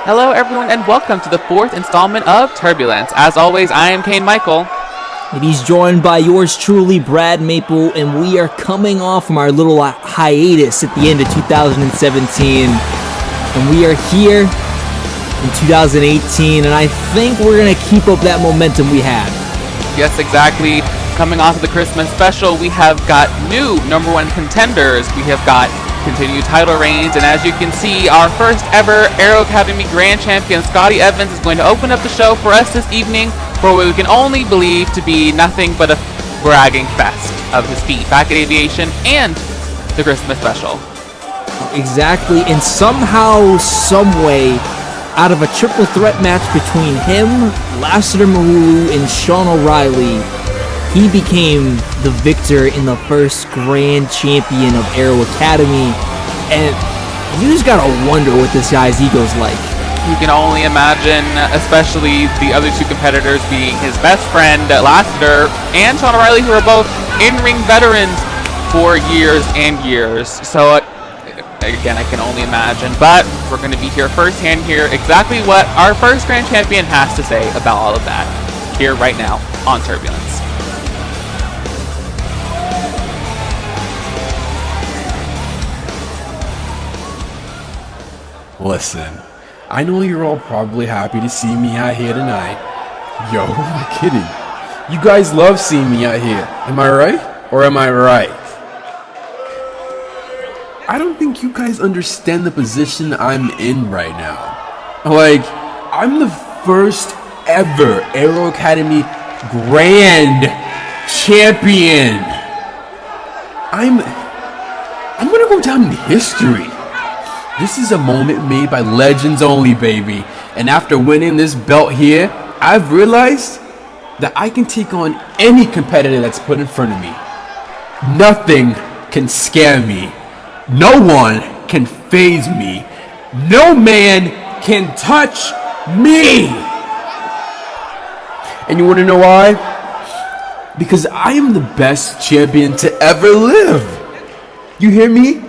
Hello everyone and welcome to the 4th installment of Turbulence. As always, I am Kane Michael. And he's joined by yours truly, Brad Maple, and we are coming off from our little hiatus at the end of 2017. And we are here in 2018, and I think we're going to keep up that momentum we had. Yes, exactly. Coming off of the Christmas special, we have got new number one contenders. We have got continued title reigns, and as you can see, our first ever Aero Academy Grand Champion, Scotty Evans, is going to open up the show for us this evening for what we can only believe to be nothing but a bragging fest of his feat back at Aviation and the Christmas special. Exactly, and somehow, someway, out of a triple threat match between him, Lassiter Mahulu, and Sean O'Reilly, he became the victor in the first Grand Champion of Aero Academy, and you just gotta wonder what this guy's ego's like. You can only imagine, especially the other two competitors being his best friend, Lassiter, and Sean O'Reilly, who are both in-ring veterans for years and years. So, again, I can only imagine, but we're going to be here firsthand here exactly what our first Grand Champion has to say about all of that, here right now on Turbulence. Listen, I know you're all probably happy to see me out here tonight. Yo, who am I kidding? You guys love seeing me out here. Am I right? Or am I right? I don't think you guys understand the position I'm in right now. Like, I'm the first ever Aero Academy Grand Champion. I'm gonna go down in history. This is a moment made by legends only, baby. And after winning this belt here, I've realized that I can take on any competitor that's put in front of me. Nothing can scare me. No one can faze me. No man can touch me. And you want to know why? Because I am the best champion to ever live. You hear me?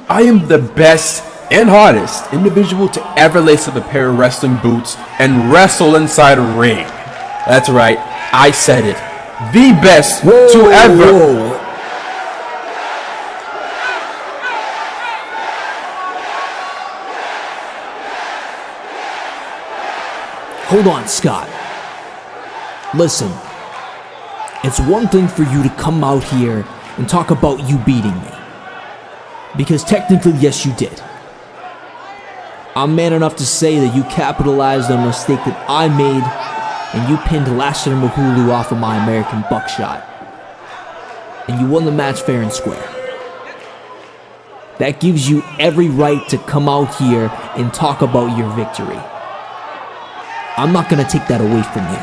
I am the best and hardest individual to ever lace up a pair of wrestling boots and wrestle inside a ring. That's right, I said it. The best to ever. Whoa. Hold on, Scott. Listen, it's one thing for you to come out here and talk about you beating me. Because technically, yes, you did. I'm man enough to say that you capitalized on a mistake that I made, and you pinned Lassiter Mahulu off of my American buckshot. And you won the match fair and square. That gives you every right to come out here and talk about your victory. I'm not gonna take that away from you.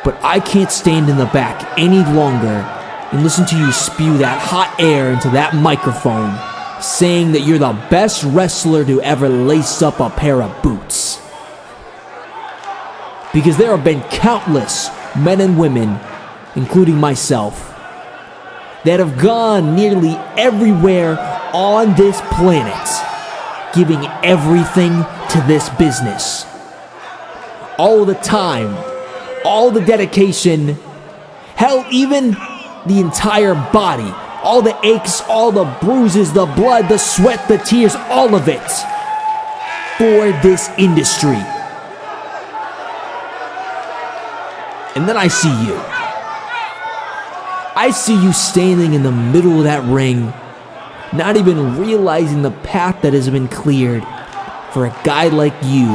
But I can't stand in the back any longer and listen to you spew that hot air into that microphone, saying that you're the best wrestler to ever lace up a pair of boots. Because there have been countless men and women, including myself, that have gone nearly everywhere on this planet, giving everything to this business. All the time, all the dedication, hell, even the entire body. All the aches, all the bruises, the blood, the sweat, the tears, all of it for this industry. And then I see you. I see you standing in the middle of that ring, not even realizing the path that has been cleared for a guy like you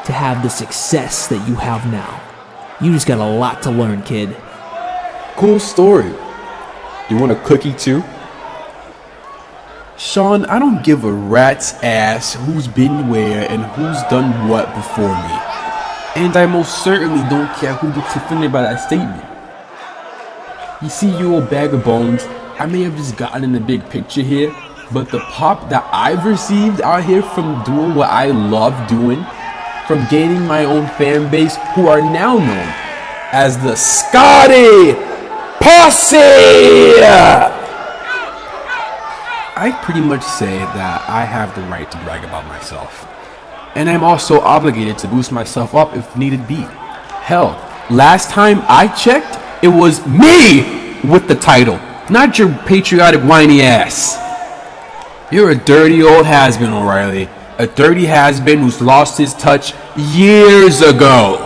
to have the success that you have now. You just got a lot to learn, kid. Cool story. You want a cookie too? Sean, I don't give a rat's ass who's been where and who's done what before me. And I most certainly don't care who gets offended by that statement. You see, you old bag of bones, I may have just gotten in the big picture here, but the pop that I've received out here from doing what I love doing, from gaining my own fan base who are now known as the Scotty Posse! I pretty much say that I have the right to brag about myself. And I'm also obligated to boost myself up if needed be. Hell, last time I checked, it was me with the title, not your patriotic whiny ass. You're a dirty old has-been, O'Reilly. A dirty has-been who's lost his touch years ago.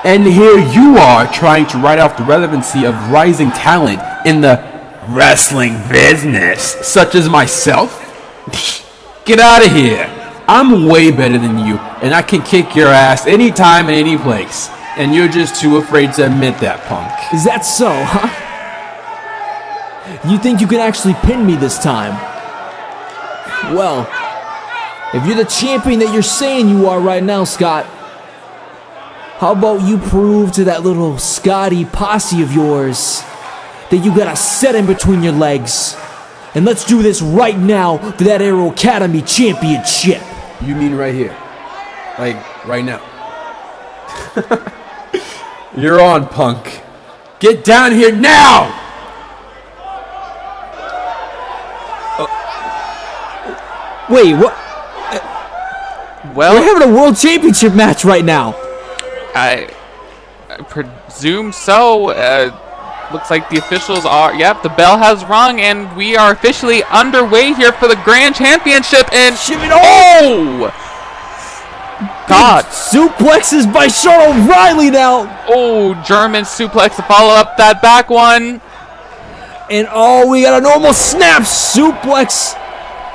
And here you are trying to write off the relevancy of rising talent in the wrestling business, such as myself. Get out of here. I'm way better than you, and I can kick your ass anytime and any place. And you're just too afraid to admit that, punk. Is that so, huh? You think you can actually pin me this time? Well, if you're the champion that you're saying you are right now, Scott, how about you prove to that little Scotty posse of yours that you got a set in between your legs? And let's do this right now for that Aero Academy Championship. You mean right here? Like, right now? You're on, punk. Get down here now! Wait, what? Well, we're having a World Championship match right now. I presume so. Looks like the officials are. Yep, the bell has rung, and we are officially underway here for the Grand Championship. And oh, God! Suplexes by Sean O'Reilly now. Oh, German suplex to follow up that back one. And oh, we got a normal snap suplex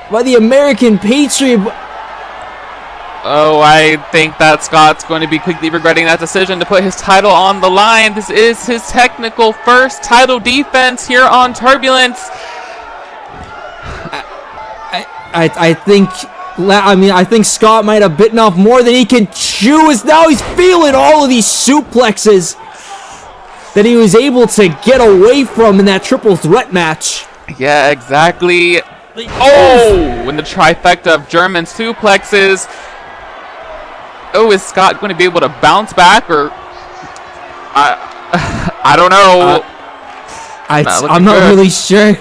by the American Patriot. Oh, I think that Scott's going to be quickly regretting that decision to put his title on the line. This is his technical first title defense here on Turbulence. I think Scott might have bitten off more than he can chew, as now he's feeling all of these suplexes that he was able to get away from in that triple threat match. Yeah, exactly. Oh, and the trifecta of German suplexes. Oh, is Scott going to be able to bounce back, or I don't know. I'm not really sure.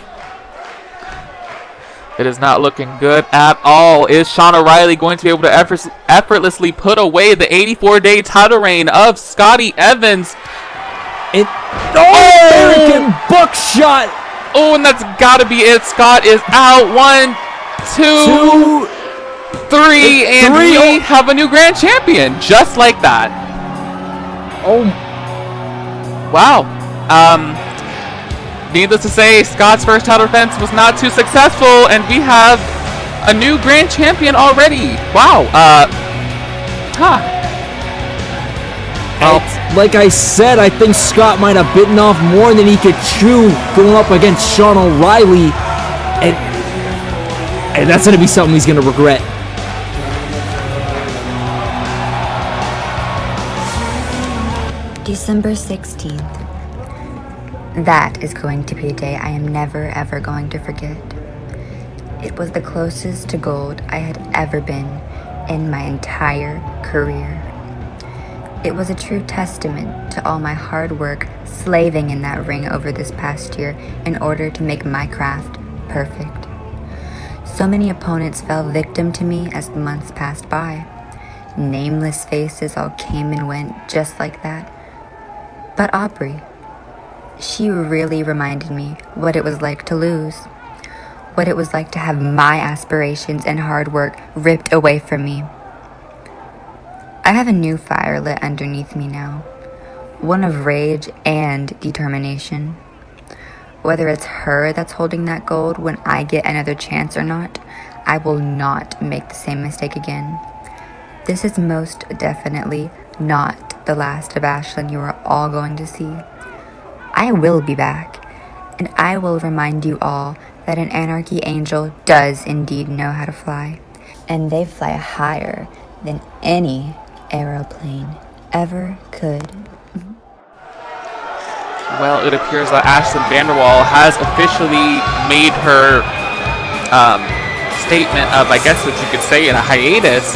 It is not looking good at all. Is Sean O'Reilly going to be able to effortlessly put away the 84-day title reign of Scotty Evans? American buckshot. Oh, and that's got to be it. Scott is out. 1, 2, 3, and we have a new grand champion, just like that. Oh, wow. Needless to say, Scott's first title defense was not too successful, and we have a new grand champion already. Wow. Like I said, I think Scott might have bitten off more than he could chew going up against Sean O'Reilly, and that's going to be something he's going to regret. December 16th. That is going to be a day I am never ever going to forget. It was the closest to gold I had ever been in my entire career. It was a true testament to all my hard work slaving in that ring over this past year in order to make my craft perfect. So many opponents fell victim to me as the months passed by. Nameless faces all came and went just like that. But Aubrey, she really reminded me what it was like to lose. What it was like to have my aspirations and hard work ripped away from me. I have a new fire lit underneath me now. One of rage and determination. Whether it's her that's holding that gold when I get another chance or not, I will not make the same mistake again. This is most definitely not the last of Ashlyn you are all going to see. I will be back, and I will remind you all that an Anarchy Angel does indeed know how to fly, and they fly higher than any aeroplane ever could. Well, it appears that Ashlyn Vanderwall has officially made her statement of, I guess what you could say, in a hiatus,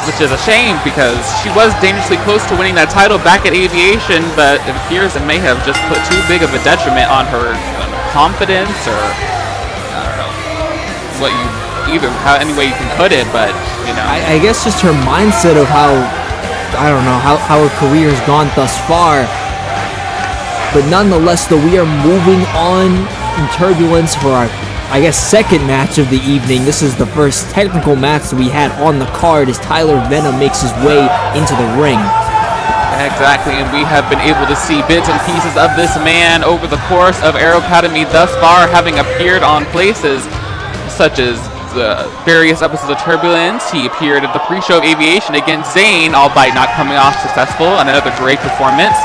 which is a shame because she was dangerously close to winning that title back at Aviation, but it appears it may have just put too big of a detriment on her confidence, or I don't know, what you any way you can put it, but you know. I guess just her mindset of how, I don't know, how her career has gone thus far. But nonetheless, though, we are moving on in Turbulence for our, I guess, second match of the evening. This is the first technical match that we had on the card as Tyler Venom makes his way into the ring. Exactly, and we have been able to see bits and pieces of this man over the course of Aero Academy thus far, having appeared on places such as various episodes of Turbulence. He appeared at the pre-show of Aviation against Zayn, albeit not coming off successful. Another great performance.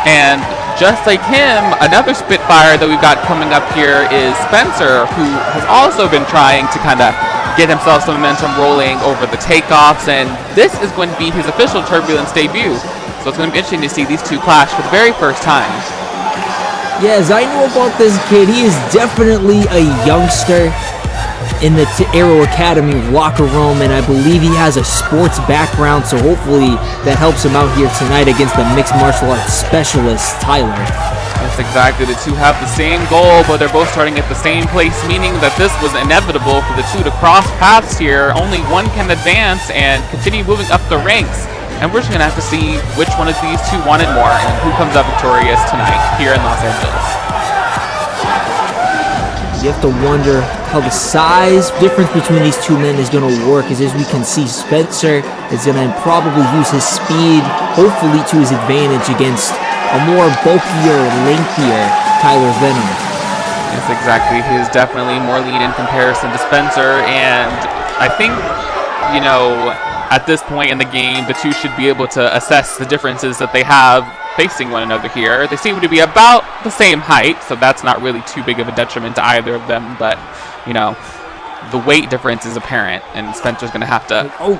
And just like him, another Spitfire that we've got coming up here is Spencer, who has also been trying to kind of get himself some momentum rolling over the takeoffs, and this is going to be his official Turbulence debut. So it's going to be interesting to see these two clash for the very first time. Yes, I know about this kid. He is definitely a youngster in the Aero Academy locker room, and I believe he has a sports background, so hopefully that helps him out here tonight against the mixed martial arts specialist, Tyler. Yes, exactly. The two have the same goal, but they're both starting at the same place, meaning that this was inevitable for the two to cross paths here. Only one can advance and continue moving up the ranks. And we're just going to have to see which one of these two wanted more and who comes out victorious tonight here in Los Angeles. You have to wonder how the size difference between these two men is going to work, as we can see Spencer is going to probably use his speed, hopefully to his advantage against a more bulkier, lengthier Tyler Venom. Yes, exactly. He is definitely more lean in comparison to Spencer, and I think, you know, at this point in the game, the two should be able to assess the differences that they have facing one another here. They seem to be about the same height, so that's not really too big of a detriment to either of them, but, you know, the weight difference is apparent, and Spencer's going to have to... Oh,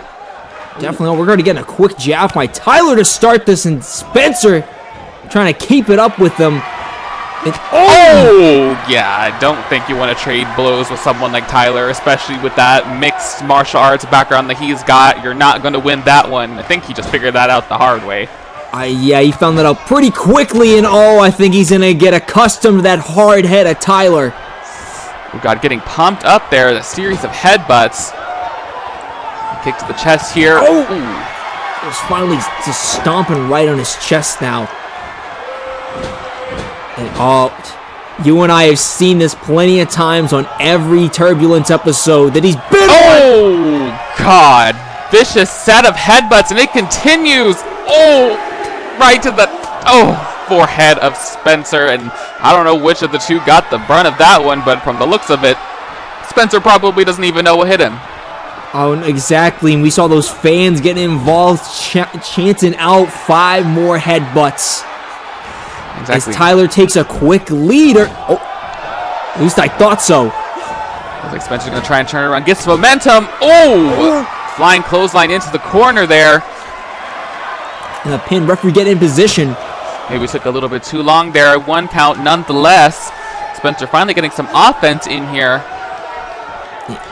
definitely. We're going to get a quick jab by Tyler to start this, and Spencer trying to keep it up with them. And, oh, yeah, I don't think you want to trade blows with someone like Tyler, especially with that mixed martial arts background that he's got. You're not going to win that one. I think he just figured that out the hard way. Yeah, he found that out pretty quickly, and I think he's going to get accustomed to that hard head of Tyler. We've got getting pumped up there, a series of headbutts. Kick to the chest here. Oh! He's finally just stomping right on his chest now. And you and I have seen this plenty of times on every Turbulence episode that he's been on. God. Vicious set of headbutts, and it continues. Right to the forehead of Spencer, and I don't know which of the two got the brunt of that one, but from the looks of it, Spencer probably doesn't even know what hit him. Oh, exactly, and we saw those fans getting involved, chanting out 5 more headbutts. Exactly. As Tyler takes a quick lead, at least I thought so. Looks like Spencer's going to try and turn it around, gets momentum. Flying clothesline into the corner there. And the pin, referee get in position. Maybe took a little bit too long there. 1 count nonetheless. Spencer finally getting some offense in here.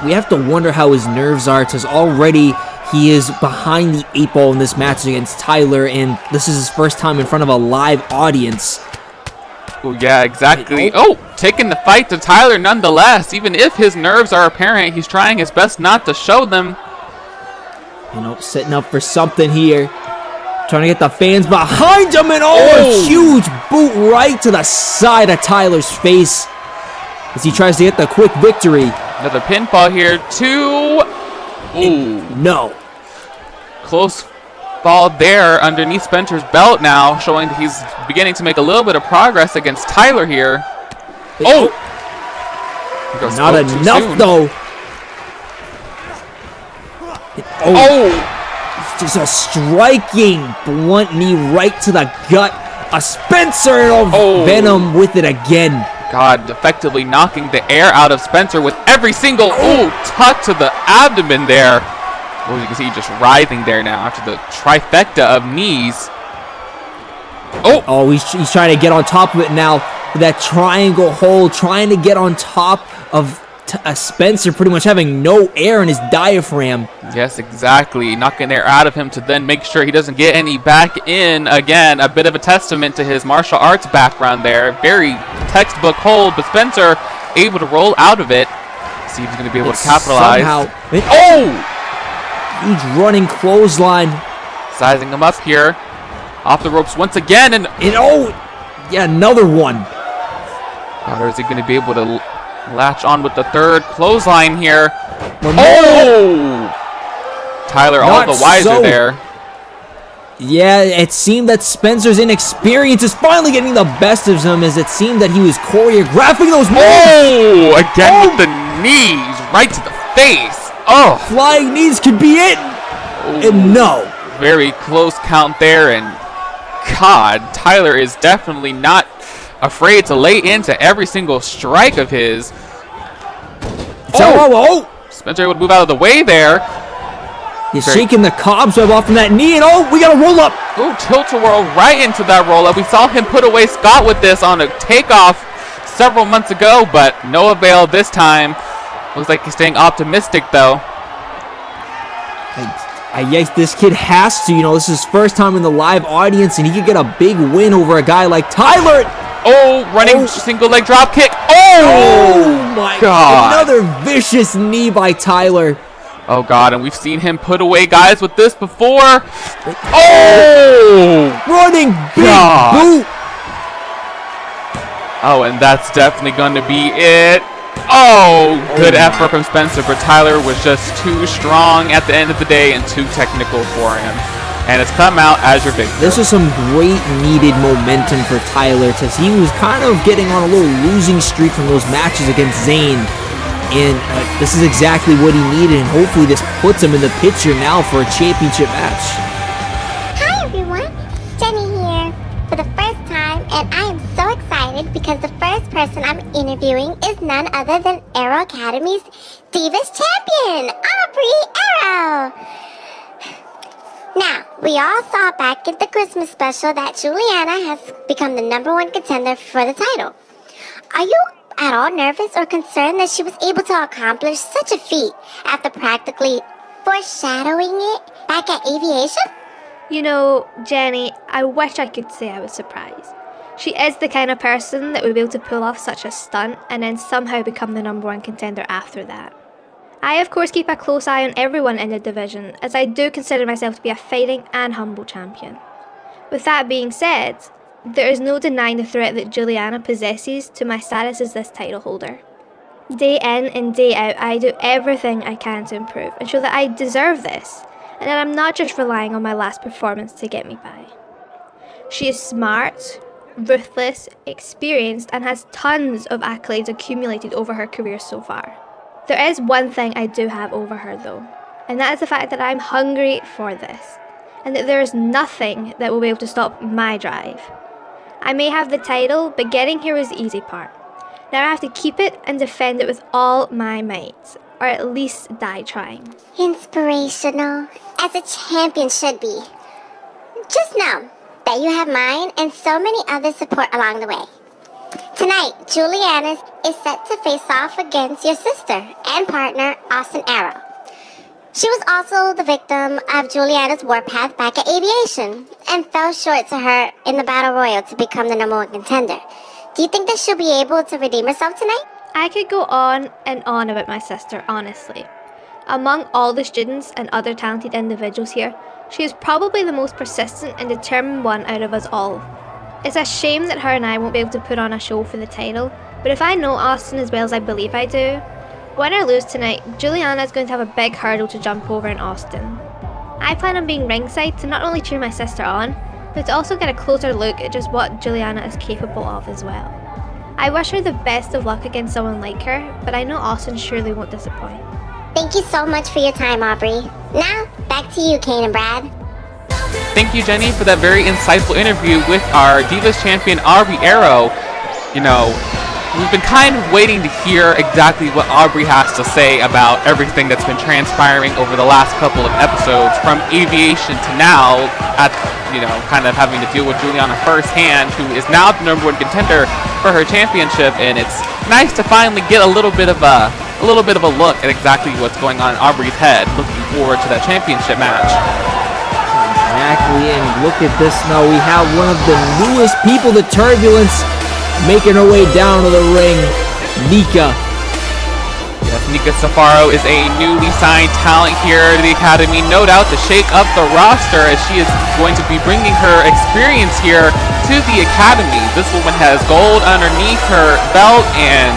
We have to wonder how his nerves are, because already he is behind the 8 ball in this match against Tyler, and this is his first time in front of a live audience. Oh, yeah, exactly. Taking the fight to Tyler nonetheless. Even if his nerves are apparent, he's trying his best not to show them. Setting up for something here. Trying to get the fans behind him, and a huge boot right to the side of Tyler's face as he tries to get the quick victory. Another pinfall here, 2. No. Close fall there underneath Spencer's belt now, showing that he's beginning to make a little bit of progress against Tyler here. Not enough, though. Just a striking blunt knee right to the gut. A Spencer and Venom with it again. God, effectively knocking the air out of Spencer with every single tuck to the abdomen there. You can see just writhing there now after the trifecta of knees. He's trying to get on top of it now with that triangle hold, trying to get on top of Spencer, pretty much having no air in his diaphragm. Yes, exactly. Knocking air out of him to then make sure he doesn't get any back in. Again, a bit of a testament to his martial arts background there. Very textbook hold, but Spencer able to roll out of it. See if he's going to be able to capitalize. Huge running clothesline. Sizing him up here. Off the ropes once again. And yeah, another one. Or is he going to be able to latch on with the third clothesline here? Tyler all the wiser there. Yeah, it seemed that Spencer's inexperience is finally getting the best of him, as it seemed that he was choreographing those moves. Again with the knees right to the face. Flying knees could be it. And no. Very close count there, and God, Tyler is definitely not afraid to lay into every single strike of his. Spencer able to move out of the way there. He's shaking the cobweb off from that knee, and we got a roll up. Tilt-a-whirl right into that roll up. We saw him put away Scott with this on a takeoff several months ago, but no avail this time. Looks like he's staying optimistic though. Yes, this kid has to. This is his first time in the live audience, and he could get a big win over a guy like Tyler. Running single leg drop kick. My God. Another vicious knee by Tyler. Oh God, and we've seen him put away guys with this before. Running big boot. And that's definitely going to be it. Good effort from Spencer, but Tyler was just too strong at the end of the day and too technical for him. And it's come out as your victory. This was some great needed momentum for Tyler, as he was kind of getting on a little losing streak from those matches against Zayn. And this is exactly what he needed, and hopefully this puts him in the picture now for a championship match. Hi everyone, Jenny here for the first time, and I am so excited because the first person I'm interviewing is none other than Arrow Academy's Divas Champion, Aubrey Arrow. Now, we all saw back at the Christmas special that Giuliana has become the #1 contender for the title. Are you at all nervous or concerned that she was able to accomplish such a feat after practically foreshadowing it back at Aviation? Jenny, I wish I could say I was surprised. She is the kind of person that would be able to pull off such a stunt and then somehow become the #1 contender after that. I, of course, keep a close eye on everyone in the division, as I do consider myself to be a fighting and humble champion. With that being said, there is no denying the threat that Giuliana possesses to my status as this title holder. Day in and day out, I do everything I can to improve and show that I deserve this, and that I'm not just relying on my last performance to get me by. She is smart, ruthless, experienced, and has tons of accolades accumulated over her career so far. There is one thing I do have over her though, and that is the fact that I'm hungry for this, and that there is nothing that will be able to stop my drive. I may have the title, but getting here was the easy part. Now I have to keep it and defend it with all my might, or at least die trying. Inspirational, as a champion should be. Just know that you have mine and so many other support along the way. Tonight, Giuliana is set to face off against your sister and partner, Austin Arrow. She was also the victim of Giuliana's warpath back at Aviation and fell short to her in the Battle Royal to become the #1 contender. Do you think that she'll be able to redeem herself tonight? I could go on and on about my sister, honestly. Among all the students and other talented individuals here, she is probably the most persistent and determined one out of us all. It's a shame that her and I won't be able to put on a show for the title, but if I know Austin as well as I believe I do, win or lose tonight, Giuliana is going to have a big hurdle to jump over in Austin. I plan on being ringside to not only cheer my sister on, but to also get a closer look at just what Giuliana is capable of as well. I wish her the best of luck against someone like her, but I know Austin surely won't disappoint. Thank you so much for your time, Aubrey. Now, back to you, Kane and Brad. Thank you, Jenny, for that very insightful interview with our Divas Champion, Aubrey Arrow. We've been kind of waiting to hear exactly what Aubrey has to say about everything that's been transpiring over the last couple of episodes, from Aviation to now, kind of having to deal with Giuliana firsthand, who is now the #1 contender for her championship, and it's nice to finally get a little bit of a look at exactly what's going on in Aubrey's head. Looking forward to that championship match. Exactly, and look at this now. We have one of the newest people to Turbulence making her way down to the ring, Nika. Yes, Nika Safaro is a newly signed talent here to the Academy, no doubt to shake up the roster as she is going to be bringing her experience here to the Academy. This woman has gold underneath her belt, and,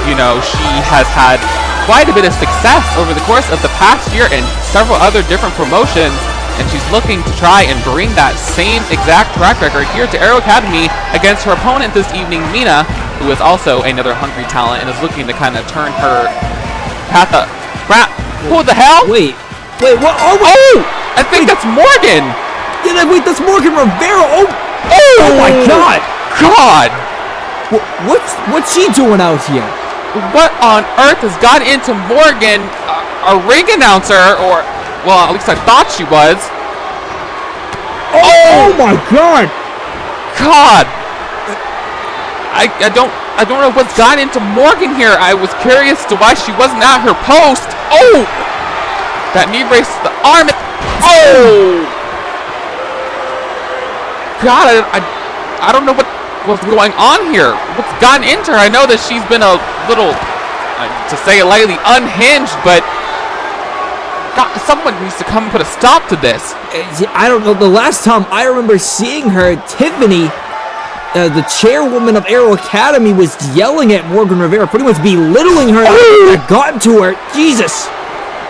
you know, she has had quite a bit of success over the course of the past year in several other different promotions, and she's looking to try and bring that same exact track record here to Aero Academy against her opponent this evening, Mina, who is also another hungry talent and is looking to kind of turn her path up. Who the hell? Wait, what? Oh! I think that's Morgan! Yeah, wait, that's Morgan Rivera! Oh my God! God! What's she doing out here? What on earth has got into Morgan? A ring announcer, or, well, at least I thought she was. Oh my God! God! I don't know what's got into Morgan here. I was curious to why she wasn't at her post. Oh! That knee brace to the arm. Oh! God, I don't know what's going on here. What's gotten into her? I know that she's been a little, to say it lightly, unhinged, but God, someone needs to come and put a stop to this. I don't know. The last time I remember seeing her, Tiffany, the chairwoman of Aero Academy, was yelling at Morgan Rivera, pretty much belittling her. That got to her. Jesus.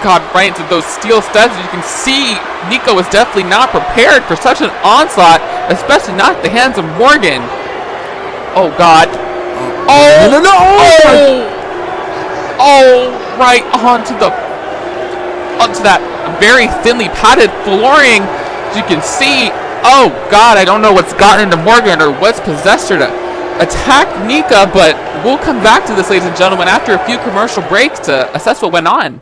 God, right into those steel studs. You can see Nico was definitely not prepared for such an onslaught, especially not at the hands of Morgan. Oh, God. Oh, No. Oh, right onto that very thinly padded flooring. As you can see, oh God, I don't know what's gotten into Morgan or what's possessed her to attack Nika, but we'll come back to this, ladies and gentlemen, after a few commercial breaks to assess what went on.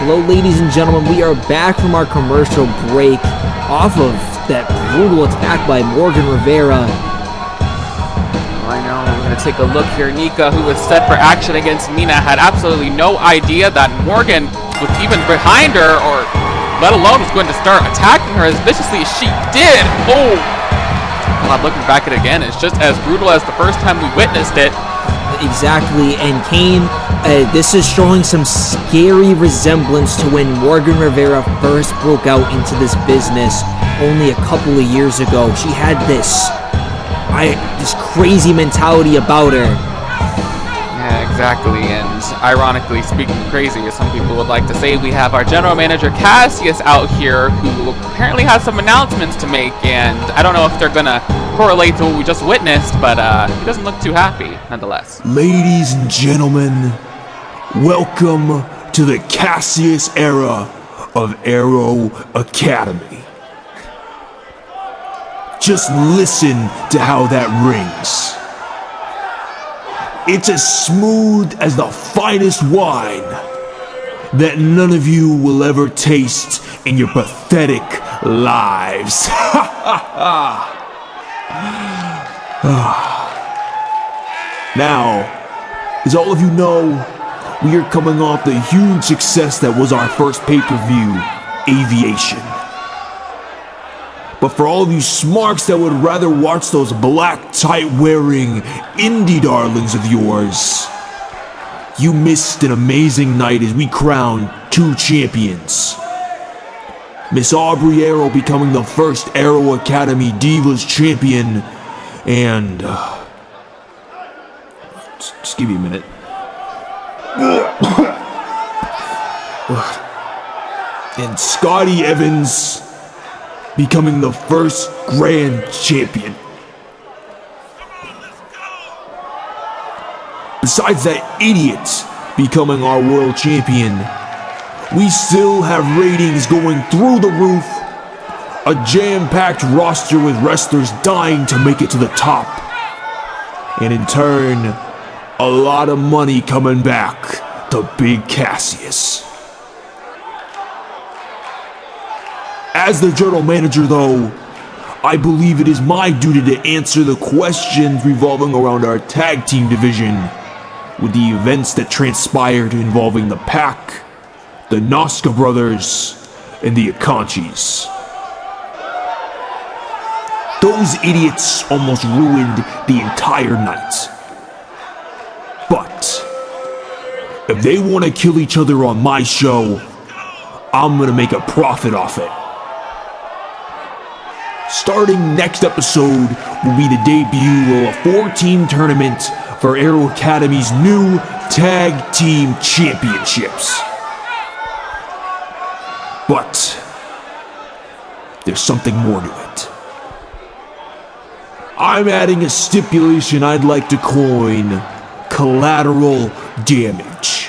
Hello, ladies and gentlemen. We are back from our commercial break off of that brutal attack by Morgan Rivera. I know, we're going to take a look here. Nika, who was set for action against Mina, had absolutely no idea that Morgan was even behind her, or let alone was going to start attacking her as viciously as she did. Oh! I'm not looking back at it again. It's just as brutal as the first time we witnessed it. Exactly, and Kane, this is showing some scary resemblance to when Morgan Rivera first broke out into this business only a couple of years ago. She had this crazy mentality about her. Yeah, exactly, and ironically, speaking of crazy, as some people would like to say, we have our general manager Cassius out here, who apparently has some announcements to make, and I don't know if they're gonna correlate to what we just witnessed, but he doesn't look too happy, nonetheless. Ladies and gentlemen, welcome to the Cassius era of Aero Academy. Just listen to how that rings. It's as smooth as the finest wine that none of you will ever taste in your pathetic lives. Now, as all of you know, we are coming off the huge success that was our first pay-per-view, Aviation. But for all of you smarks that would rather watch those black tight-wearing indie darlings of yours, you missed an amazing night as we crowned 2 champions. Miss Aubrey Arrow becoming the first Aero Academy Divas Champion, and just give me a minute. And Scotty Evans becoming the first Grand Champion. Besides that idiot becoming our World Champion, we still have ratings going through the roof, a jam-packed roster with wrestlers dying to make it to the top, and in turn, a lot of money coming back to Big Cassius. As the general manager though, I believe it is my duty to answer the questions revolving around our tag team division with the events that transpired involving the Pack, the Noska brothers, and the Akanchis. Those idiots almost ruined the entire night. But if they want to kill each other on my show, I'm gonna make a profit off it. Starting next episode will be the debut of a 4-team tournament for Aero Academy's new Tag Team Championships. But there's something more to it. I'm adding a stipulation I'd like to coin collateral damage.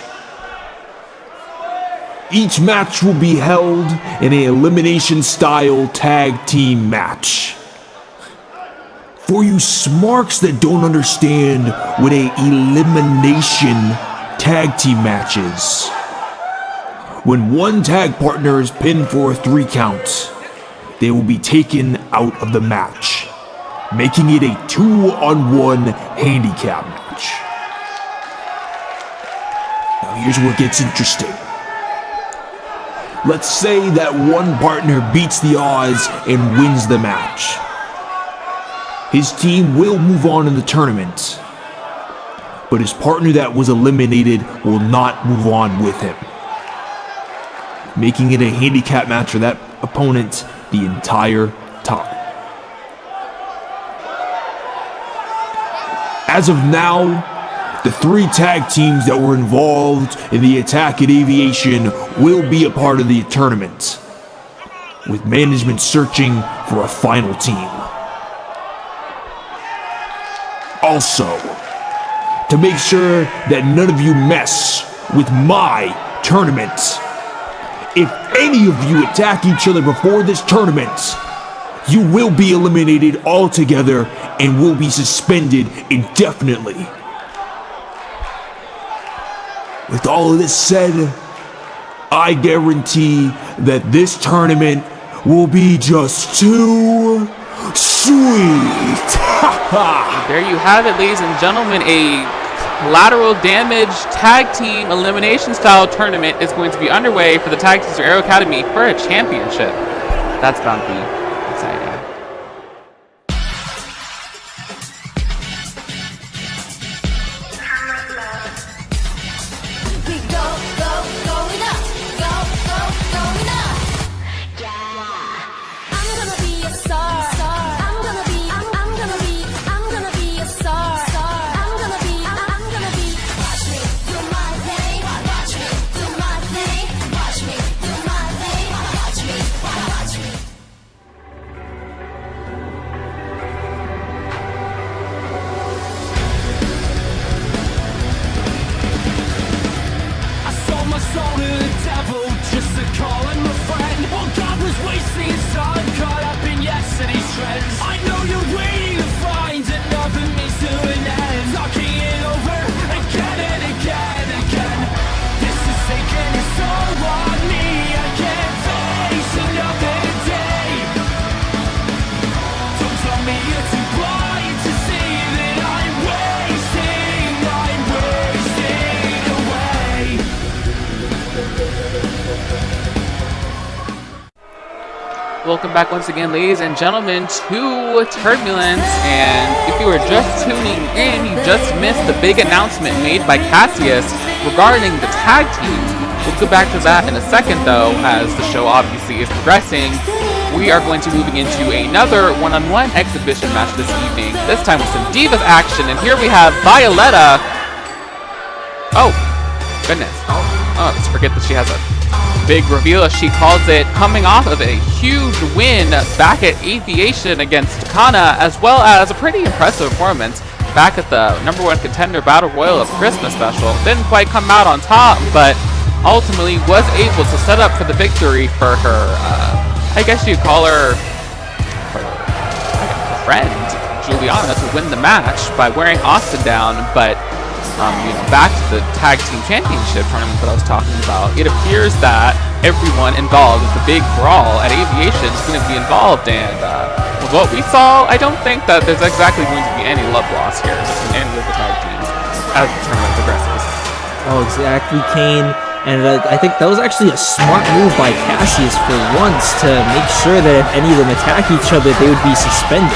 Each match will be held in an elimination-style tag team match. For you smarks that don't understand what an elimination tag team match is, when one tag partner is pinned for a 3 count, they will be taken out of the match, making it a 2-on-1 handicap match. Now here's where it gets interesting. Let's say that one partner beats the odds and wins the match. His team will move on in the tournament, but his partner that was eliminated will not move on with him, making it a handicap match for that opponent the entire time. As of now, the 3 tag teams that were involved in the attack at Aviation will be a part of the tournament, with management searching for a final team. Also, to make sure that none of you mess with my tournament, if any of you attack each other before this tournament, you will be eliminated altogether and will be suspended indefinitely. With all of this said, I guarantee that this tournament will be just too sweet. There you have it, ladies and gentlemen. A collateral damage tag team elimination style tournament is going to be underway for the Tag Teams of Aero Academy for a championship. That's going to be exciting. Welcome back once again, ladies and gentlemen, to Turbulence. And if you were just tuning in, you just missed the big announcement made by Cassius regarding the tag teams. We'll get back to that in a second, though, as the show obviously is progressing. We are going to be moving into another one-on-one exhibition match this evening, this time with some Divas action. And here we have Violetta. Oh, goodness. Oh, let's forget that she has a big reveal, as she calls it, coming off of a huge win back at Aviation against Kana, as well as a pretty impressive performance back at the #1 Contender Battle Royal of Christmas Special. Didn't quite come out on top, but ultimately was able to set up for the victory for her, I guess you'd call her, her friend, Giuliana, to win the match by wearing Austin down. But back to the Tag Team Championship tournament that I was talking about, it appears that everyone involved with the big brawl at Aviation is going to be involved, and with what we saw, I don't think that there's exactly going to be any love loss here between any of the tag teams as the tournament progresses. Oh, exactly, Kane. And I think that was actually a smart move by Cassius for once, to make sure that if any of them attack each other, they would be suspended.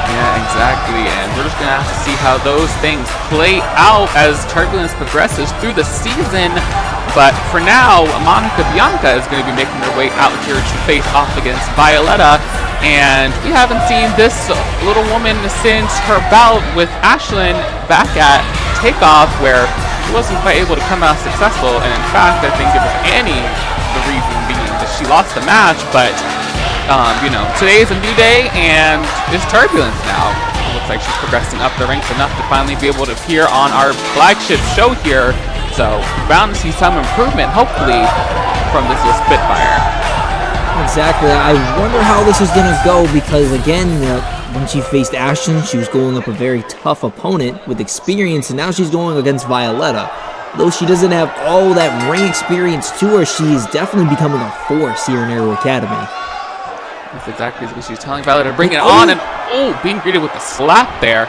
Yeah, exactly, and we're just going to have to see how those things play out as Turbulence progresses through the season. But for now, Monica Bianca is going to be making her way out here to face off against Violetta, and we haven't seen this little woman since her bout with Ashlyn back at Takeoff, where she wasn't quite able to come out successful. And in fact, I think it was Annie, the reason being that she lost the match. But today is a new day, and it's Turbulence now. It looks like she's progressing up the ranks enough to finally be able to appear on our flagship show here. So, bound to see some improvement, hopefully, from this little Spitfire. Exactly. I wonder how this is going to go, because, again, when she faced Ashlyn, she was going up a very tough opponent with experience, and now she's going against Violetta. Though she doesn't have all that ring experience to her, she's definitely becoming a force here in Aero Academy. That's exactly what she's telling Violetta to bring it on, and being greeted with a slap there.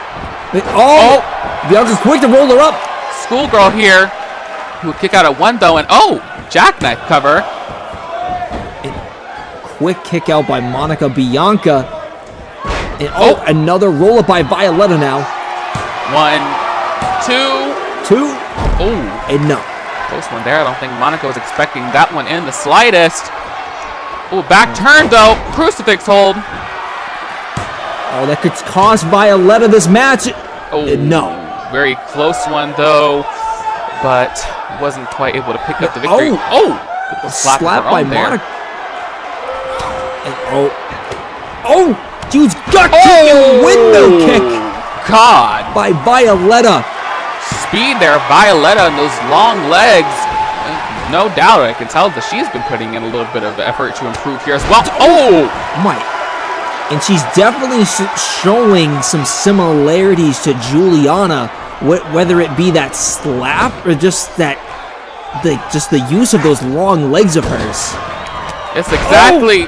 Bianca's quick to roll her up. Schoolgirl here, who would kick out at one though, and jackknife cover. Quick kick out by Monica Bianca. And another roll up by Violetta now. 1, 2. 2. And no. Close one there. I don't think Monica was expecting that one in the slightest. Back turn though. Crucifix hold. That could cost Violetta this match. No. Very close one though, but wasn't quite able to pick up the victory. Slap by Monica. Huge gut kick and window kick. God. By Violetta. Speed there, Violetta, and those long legs. No doubt, I can tell that she's been putting in a little bit of effort to improve here as well. And she's definitely showing some similarities to Giuliana, whether it be that slap or just the use of those long legs of hers. Yes, exactly.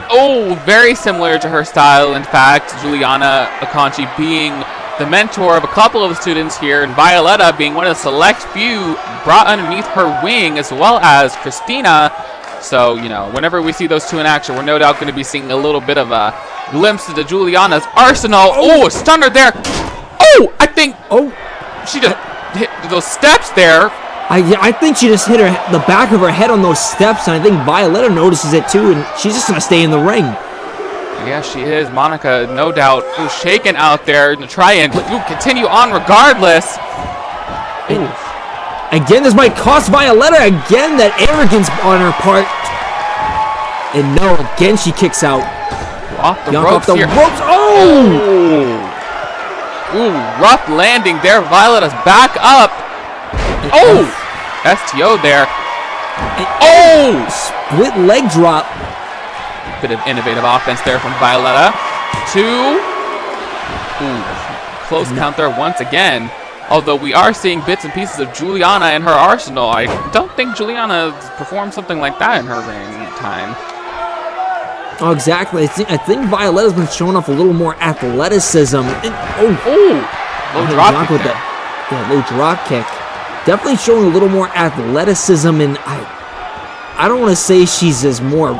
Very similar to her style. In fact, Giuliana Akanji being the mentor of a couple of students here, and Violetta being one of the select few brought underneath her wing, as well as Christina. So, whenever we see those two in action, we're no doubt going to be seeing a little bit of a glimpse into Giuliana's arsenal. A stunner there. I think she just hit those steps there. I think she just hit the back of her head on those steps, and I think Violetta notices it too, and she's just going to stay in the ring. Yeah, she is. Monica, no doubt, shaken out there to try and continue on regardless. Again, this might cost Violetta again, that arrogance on her part. And no, again she kicks out. Off the ropes here. Rough landing there. Violetta's back up. STO there. Split leg drop. Bit of innovative offense there from Violetta. 2. Close count there once again. Although we are seeing bits and pieces of Giuliana in her arsenal. I don't think Giuliana performed something like that in her reign time. Exactly. I think Violetta's been showing off a little more athleticism. Low drop kick there. Low drop kick. Definitely showing a little more athleticism, and I don't want to say she's as more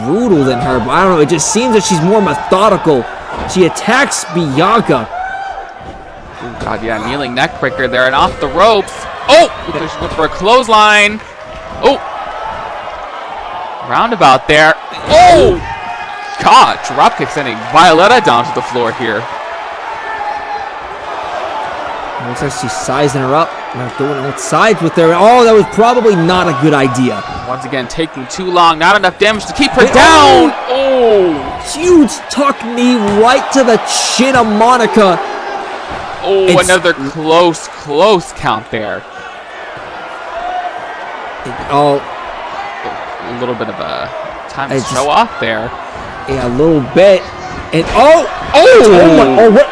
brutal than her, but I don't know. It just seems that she's more methodical. She attacks Bianca. Oh, God, yeah, kneeling neck breaker there and off the ropes. Oh, she went for a clothesline. Oh, roundabout there. Oh, God, dropkick sending Violetta down to the floor here. Looks like she's sizing her up. Not doing it sides with her. Oh, that was probably not a good idea. Once again, taking too long. Not enough damage to keep her down. Oh, huge tuck knee right to the chin of Monica. Oh, another close count there. A little bit of a time to show off there. Yeah, a little bit. And what?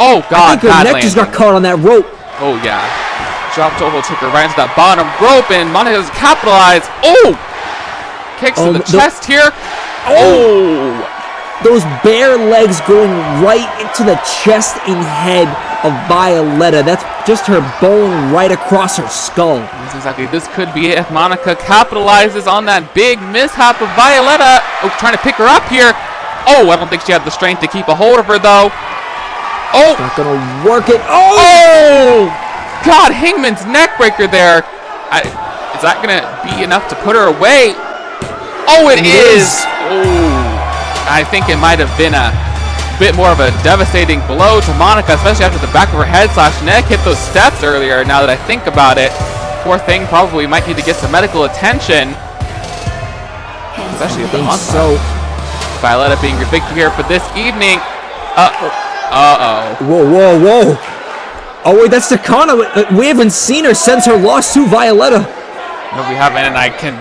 Oh, God, I think her neck just got caught on that rope. Oh, yeah. Drop toe took her right into that bottom rope, and Monica's capitalized. Oh! Kicks to the chest here. Oh! Those bare legs going right into the chest and head of Violetta. That's just her bone right across her skull. That's exactly. This could be it if Monica capitalizes on that big mishap of Violetta. Oh, trying to pick her up here. Oh, I don't think she had the strength to keep a hold of her, though. Oh! Not gonna work it. Oh! God, Hangman's neck breaker there. Is that gonna be enough to put her away? Oh, it is! Oh, I think it might have been a bit more of a devastating blow to Monica, especially after the back of her head / neck hit those steps earlier. Now that I think about it, poor thing probably might need to get some medical attention, especially at the onset. Violetta being your victor here for this evening. Whoa. Oh, wait, that's Takana. We haven't seen her since her loss to Violetta. No, we haven't, and I can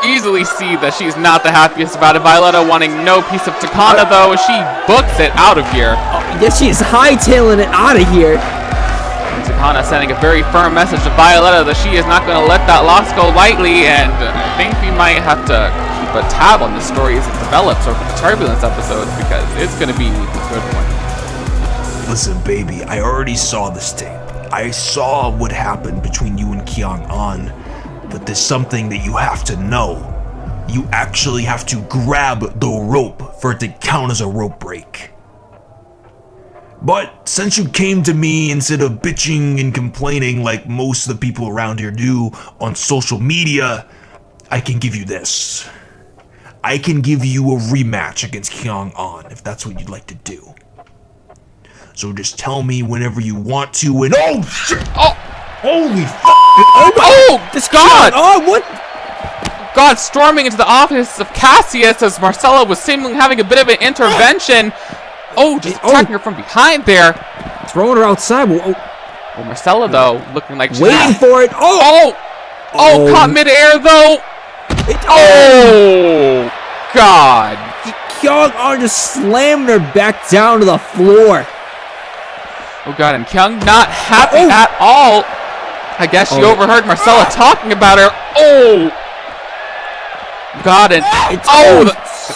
easily see that she's not the happiest about it. Violetta wanting no piece of Takana, though, as she books it out of here. Yes, she is hightailing it out of here. Takana sending a very firm message to Violetta that she is not going to let that loss go lightly, and I think we might have to keep a tab on the story as it develops over the Turbulence episodes, because it's going to be a good one. Listen, baby, I already saw this tape. I saw what happened between you and Kyung on, but there's something that you have to know. You actually have to grab the rope for it to count as a rope break. But since you came to me instead of bitching and complaining like most of the people around here do on social media, I can give you this. I can give you a rematch against Kyung On if that's what you'd like to do. So just tell me whenever you want to, and oh shit! Oh, holy fuck! This God! Oh, what? God, storming into the office of Cassius as Marcella was seemingly having a bit of an intervention. Oh, just attacking her from behind there. Throwing her outside. Well, Marcella though, looking like she's waiting for it. Oh, caught midair though. Oh, God! Kyung On just slammed her back down to the floor. Oh, God, and Kyung not happy at all. I guess she overheard Marcella talking about her. Oh! God, and...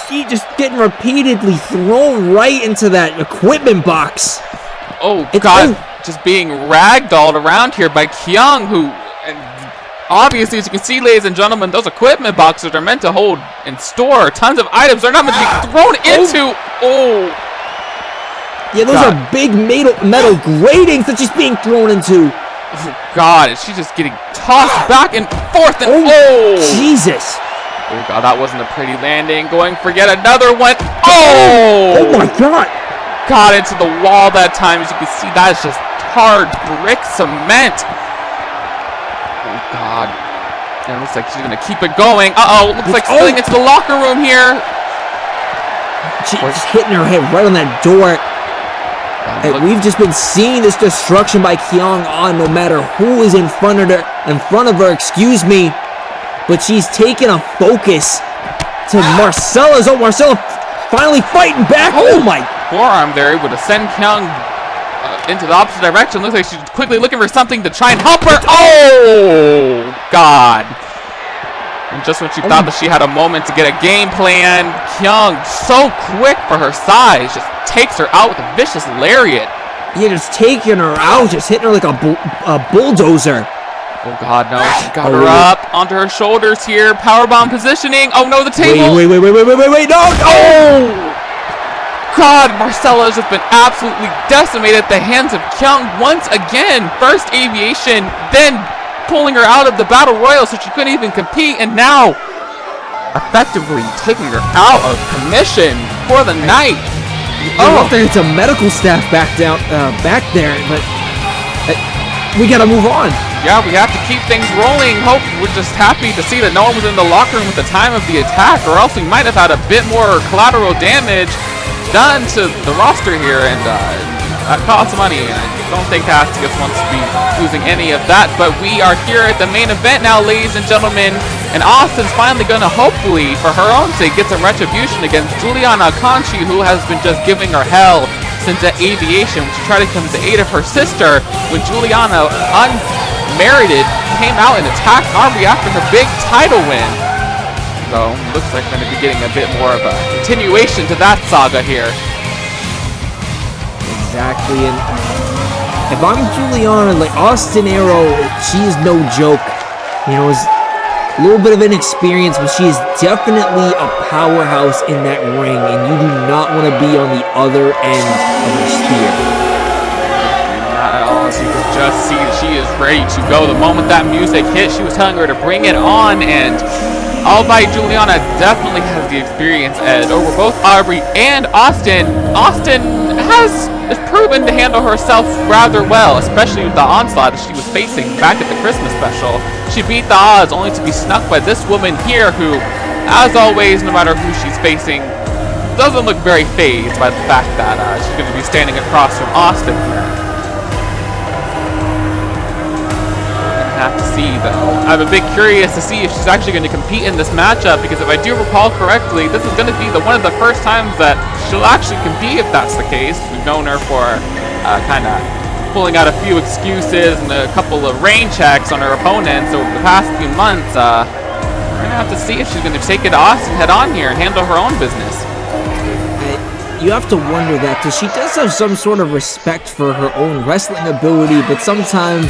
She just getting repeatedly thrown right into that equipment box. Oh, God, just being ragdolled around here by Kyung, who... And obviously, as you can see, ladies and gentlemen, those equipment boxes are meant to hold and store tons of items. They're not meant to be thrown into... Oh! Yeah, those are big metal gratings that she's being thrown into. Oh, God, she's just getting tossed back and forth. And Jesus. Oh, God, that wasn't a pretty landing. Going for yet another one. Oh! Oh, my God. Got into the wall that time. As you can see, that is just hard brick cement. Oh, God. And it looks like she's going to keep it going. Looks like spilling into the locker room here. She's just hitting her head right on that door. And we've just been seeing this destruction by Kyung On no matter who is in front of her, excuse me. But she's taking a focus to Marcella's. Oh, Marcella finally fighting back. Oh my. Forearm there able to send Kyung into the opposite direction. Looks like she's quickly looking for something to try and help her. Oh, God. And just when she thought that she had a moment to get a game plan, Kyung, so quick for her size, just takes her out with a vicious lariat. Yeah, just taking her out, just hitting her like a bulldozer. Oh God, no! She got her up onto her shoulders here. Powerbomb positioning. Oh no, the table. Wait! No! Oh! God, Marcella has just been absolutely decimated at the hands of Kyung once again. First aviation, then pulling her out of the battle royal so she couldn't even compete, and now effectively taking her out of commission for the night. Oh, it's a medical staff back there, but we gotta move on. Yeah, we have to keep things rolling. Hope we're just happy to see that no one was in the locker room at the time of the attack, or else we might have had a bit more collateral damage done to the roster here, and that costs money. And I don't think Cassius wants to be losing any of that, but we are here at the main event now, ladies and gentlemen, and Austin's finally gonna, hopefully, for her own sake, get some retribution against Giuliana Conchi, who has been just giving her hell since that aviation when she tried to come to the aid of her sister when Giuliana, unmerited, came out and attacked Aubrey after her big title win. So, looks like we're going to be getting a bit more of a continuation to that saga here. Exactly, and if I'm Giuliana, like Austin Arrow, she is no joke. You know, it's a little bit of inexperience, but she is definitely a powerhouse in that ring, and you do not want to be on the other end of the spear. Not at all. As you can just see, she is ready to go. The moment that music hit, she was telling her to bring it on, and albeit Giuliana definitely has the experience edge over both Aubrey and Austin. Austin has proven to handle herself rather well, especially with the onslaught that she was facing back at the Christmas special. She beat the odds only to be snuck by this woman here who, as always, no matter who she's facing, doesn't look very fazed by the fact that she's going to be standing across from Austin here. Have to see, though. I'm a bit curious to see if she's actually going to compete in this matchup, because if I do recall correctly, this is going to be one of the first times that she'll actually compete, if that's the case. We've known her for kind of pulling out a few excuses and a couple of rain checks on her opponents over the past few months. We're going to have to see if she's going to take it to Austin head on here and handle her own business. You have to wonder that, because she does have some sort of respect for her own wrestling ability, but sometimes,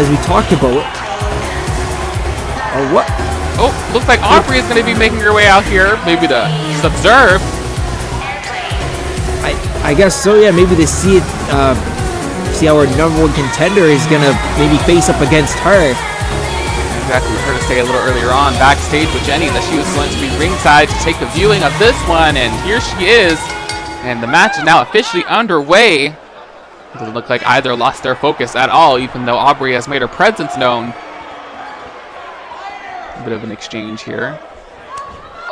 as we talked about, or what? Oh, looks like Aubrey is going to be making her way out here, maybe to just observe. I guess so, yeah. Maybe to see it, see how our #1 contender is going to maybe face up against her. Exactly, we heard her say a little earlier on backstage with Jenny that she was going to be ringside to take a viewing of this one, and here she is. And the match is now officially underway. It doesn't look like either lost their focus at all, even though Aubrey has made her presence known. A bit of an exchange here.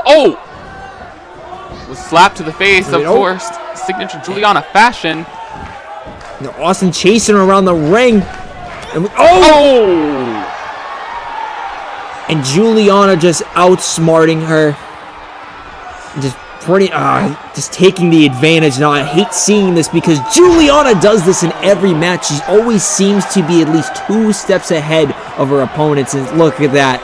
Oh! Was slapped to the face, of course. Signature Giuliana fashion. Now Austin chasing her around the ring. And and Giuliana just outsmarting her. Just taking the advantage. Now I hate seeing this because Giuliana does this in every match. She always seems to be at least 2 steps ahead of her opponents, and look at that,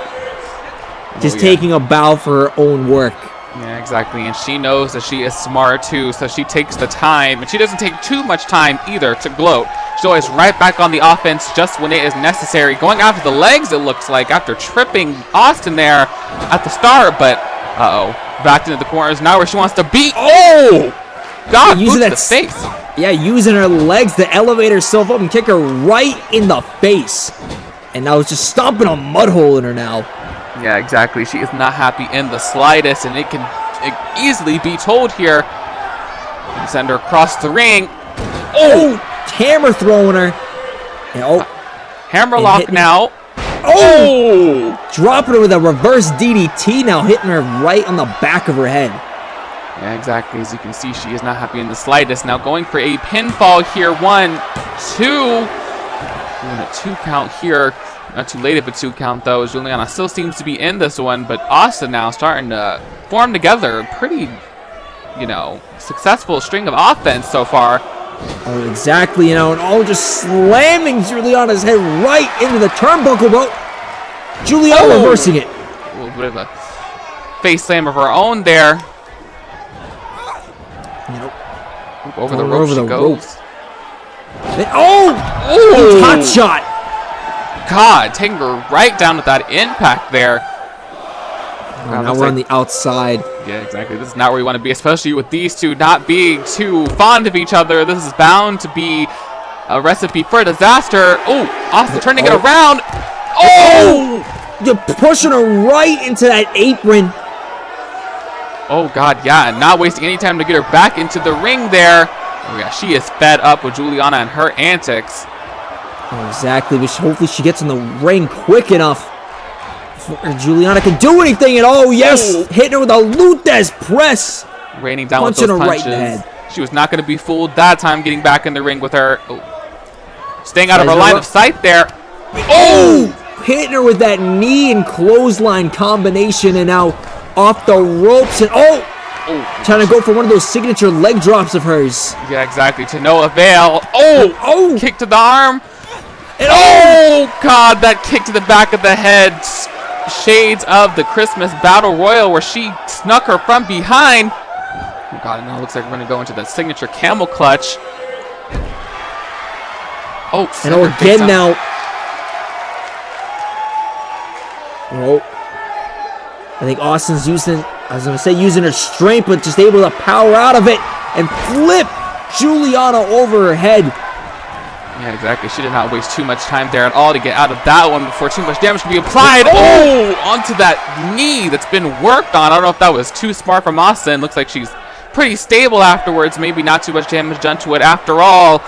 just taking a bow for her own work. Yeah, exactly, and she knows that she is smart too, so she takes the time, and she doesn't take too much time either to gloat. She's always right back on the offense just when it is necessary, going after the legs, it looks like, after tripping Austin there at the start, but backed into the corners now where she wants to beat. Oh! God, using that face. Yeah, using her legs to elevate herself up and kick her right in the face. And now it's just stomping a mud hole in her now. Yeah, exactly. She is not happy in the slightest, and it can easily be told here. Send her across the ring. Oh! Hammer throwing her. And, hammerlock now. Oh! Dropping her with a reverse DDT now, hitting her right on the back of her head. Yeah, exactly. As you can see, she is not happy in the slightest. Now going for a pinfall here. 1, 2. Doing a 2 count here. Not too late of a 2 count, though. Giuliana still seems to be in this one, but Austin now starting to form together a pretty, successful string of offense so far. Oh, exactly, and just slamming Giuliana's head right into the turnbuckle, bro. Giuliana reversing it. A little bit of a face slam of her own there. Over the rope she goes. Hot shot. God, taking her right down with that impact there. Now we're on the outside. Yeah, exactly. This is not where we want to be, especially with these two not being too fond of each other. This is bound to be a recipe for disaster. Oh, Austin turning it around. Oh! You're pushing her right into that apron. Oh, God, yeah. And not wasting any time to get her back into the ring there. Oh, yeah, she is fed up with Giuliana and her antics. Oh, exactly. But hopefully she gets in the ring quick enough. Giuliana can do anything, and oh yes, hitting her with a Luthez press, raining down punching with those her punches. right in the head. She was not going to be fooled that time, getting back in the ring with her. Oh. Staying out of her line of sight there. Oh, hitting her with that knee and clothesline combination, and now off the ropes, and trying to go for one of those signature leg drops of hers. Yeah, exactly, to no avail. Oh, kick to the arm. And oh God, that kick to the back of the head. Shades of the Christmas Battle Royal where she snuck her from behind. Oh God, now it looks like we're going to go into that signature camel clutch. Oh, and again now. Oh, I think Austin's using her strength, but just able to power out of it and flip Giuliana over her head. Yeah, exactly. She did not waste too much time there at all to get out of that one before too much damage could be applied. Oh, onto that knee that's been worked on. I don't know if that was too smart from Austin. Looks like she's pretty stable afterwards. Maybe not too much damage done to it after all.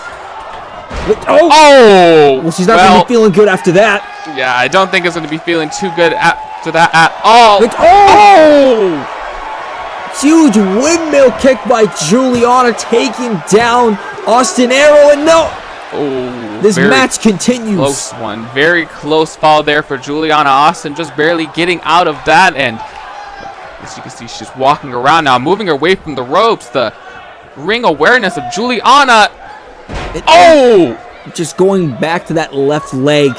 Well, she's not going to be feeling good after that. Yeah, I don't think it's going to be feeling too good after that at all. Huge windmill kick by Giuliana, taking down Austin Arrow, and this match continues. Close one. Very close fall there for Giuliana. Austin just barely getting out of that, and as you can see, she's walking around now, moving her away from the ropes. The ring awareness of Giuliana. Just going back to that left leg.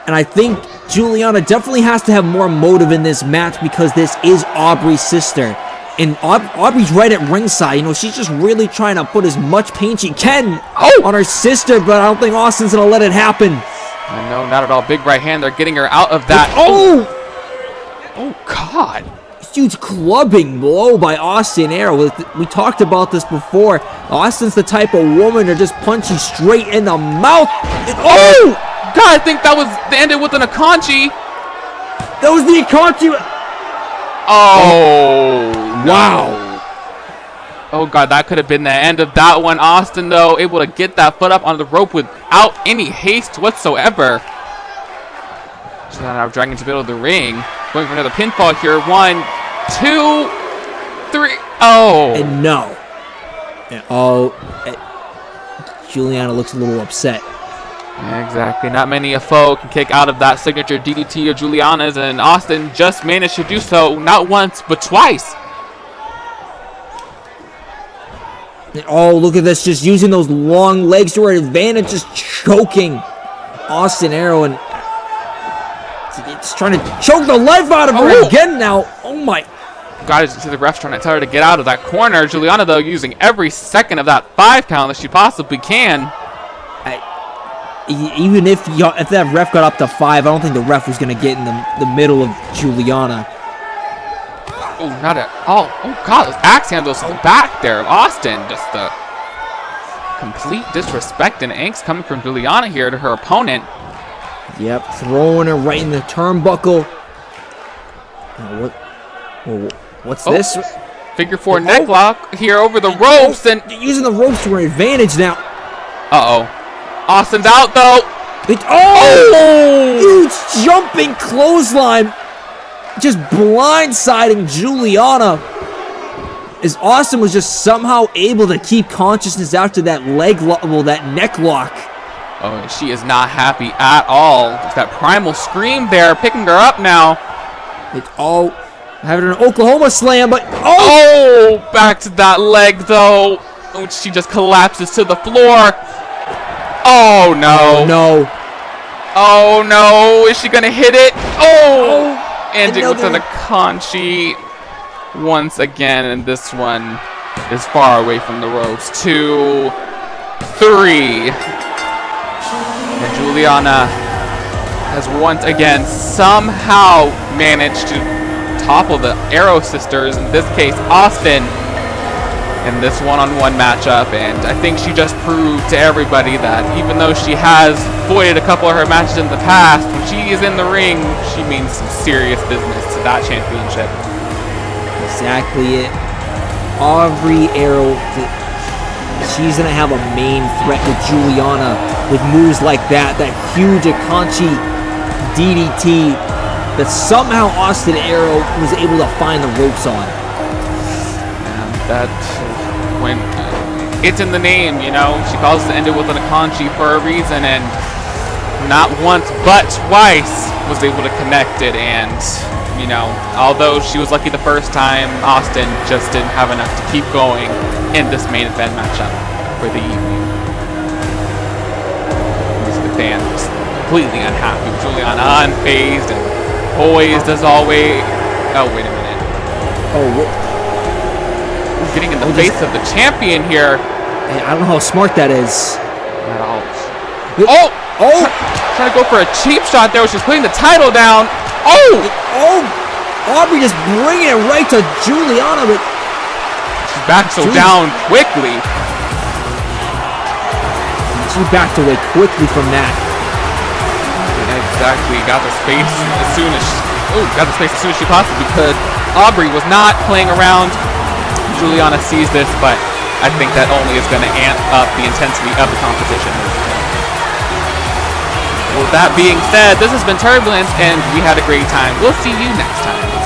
And I think Giuliana definitely has to have more motive in this match because this is Aubrey's sister. And Aubrey's right at ringside. You know, she's just really trying to put as much pain she can on her sister, but I don't think Austin's going to let it happen. No, not at all. Big right hand. They're getting her out of that. Oh, God. Huge clubbing blow by Austin Arrow. We talked about this before. Austin's the type of woman to just punch you straight in the mouth. And, God, I think that was ended with an Akanchi. That was the Akanchi. Wow. Oh, God, that could have been the end of that one. Austin, though, able to get that foot up on the rope without any haste whatsoever. She's now dragging to the middle of the ring. Going for another pinfall here. 1, 2, 3. Oh. And no. And Giuliana looks a little upset. Yeah, exactly. Not many a foe can kick out of that signature DDT of Giuliana's, and Austin just managed to do so not once, but twice. And look at this, just using those long legs to her advantage, just choking Austin Arrow, and it's trying to choke the life out of her again now. Oh my. God, you see the ref's trying to tell her to get out of that corner. Giuliana, though, using every second of that 5 count that she possibly can. Even if that ref got up to 5, I don't think the ref was going to get in the middle of Giuliana. Oh, not at all. Oh, God, those axe handles to the back there of Austin. Just the complete disrespect and angst coming from Giuliana here to her opponent. Yep, throwing her right in the turnbuckle. What's this? Figure 4 neck lock here over the ropes. And using the ropes to her advantage now. Uh-oh. Austin's out, though. Huge jumping clothesline. Just blindsiding Giuliana. As Austin was just somehow able to keep consciousness after that that neck lock. Oh, she is not happy at all. It's that primal scream there, picking her up now. Having an Oklahoma slam, but back to that leg, though. She just collapses to the floor. Oh, no. Oh, no. Is she going to hit it? Ending with the Conchi once again. And this one is far away from the ropes. 2, 3. And Giuliana has once again somehow managed to topple the Arrow sisters, in this case Ashlyn, in this one-on-one matchup. And I think she just proved to everybody that even though she has voided a couple of her matches in the past, when she is in the ring, she means some serious business to that championship. Exactly it. Aubrey Arrow, she's going to have a main threat with Giuliana with moves like that. That huge Akanchi DDT that somehow Ashlyn Arrow was able to find the ropes on. And that, when it's in the name, you know, she calls it ended with an Akanchi for a reason, and not once but twice was able to connect it. And, you know, although she was lucky the first time, Ashlyn just didn't have enough to keep going in this main event matchup for the evening. The fans completely unhappy with Giuliana, unfazed and poised as always. Oh, wait a minute. Oh, We're getting in the face of the champion here. man, I don't know how smart that is. Not all. Oh! Oh! Trying to go for a cheap shot there, she's putting the title down. Oh! Oh! Aubrey just bringing it right to Giuliana, but She's back so down quickly. she backed away quickly from that. Exactly, got the space as soon as she possibly could. Aubrey was not playing around. Giuliana sees this, but I think that only is going to amp up the intensity of the competition. With that being said, this has been Turbulence, and we had a great time. We'll see you next time.